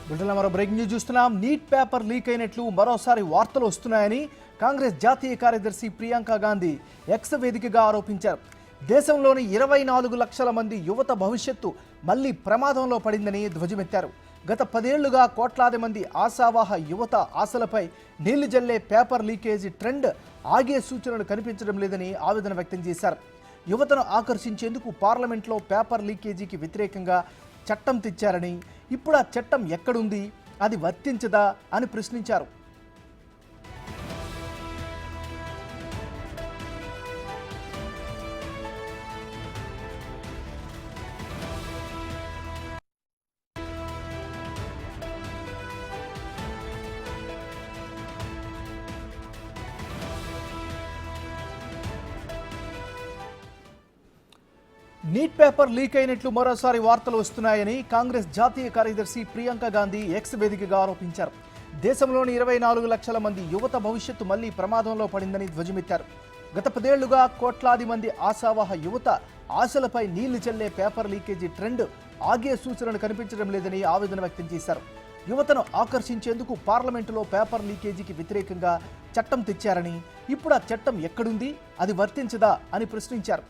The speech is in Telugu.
బిల్డర్ల మరో బ్రేకింగ్ న్యూస్ చూస్తున్నాం. నీట్ పేపర్ లీక్ అయినట్లు మరోసారి వార్తలు వస్తున్నాయని కాంగ్రెస్ జాతీయ కార్యదర్శి ప్రియాంక గాంధీ ఎక్స్ వేదికగా ఆరోపించారు. దేశంలోని 24 లక్షల మంది యువత భవిష్యత్తు మళ్లీ ప్రమాదంలో పడిందని ధ్వజమెత్తారు. గత 10 ఏళ్లుగా కోట్లాది మంది ఆశావాహ యువత ఆశలపై నీళ్లు జల్లే పేపర్ లీకేజీ ట్రెండ్ ఆగే సూచనలు కనిపించడం లేదని ఆవేదన వ్యక్తం చేశారు. యువతను ఆకర్షించేందుకు పార్లమెంట్లో పేపర్ లీకేజీకి వ్యతిరేకంగా చట్టం తెచ్చారని, ఇప్పుడు ఆ చట్టం ఎక్కడుంది, అది వర్తించదా అని ప్రశ్నించారు. నీట్ పేపర్ లీక్ అయినట్లు మరోసారి వార్తలు వస్తున్నాయని కాంగ్రెస్ జాతీయ కార్యదర్శి ప్రియాంక గాంధీ ఎక్స్ వేదికగా ఆరోపించారు. దేశంలోని 24 లక్షల మంది యువత భవిష్యత్తు మళ్లీ ప్రమాదంలో పడిందని ధ్వజమెత్తారు. గత 10 ఏళ్లుగా కోట్లాది మంది ఆశావాహ యువత ఆశలపై నీళ్లు చల్లే పేపర్ లీకేజీ ట్రెండ్ ఆగే సూచనలు కనిపించడం లేదని ఆవేదన వ్యక్తం చేశారు. యువతను ఆకర్షించేందుకు పార్లమెంటులో పేపర్ లీకేజీకి వ్యతిరేకంగా చట్టం తెచ్చారని, ఇప్పుడు ఆ చట్టం ఎక్కడుంది, అది వర్తించదా అని ప్రశ్నించారు.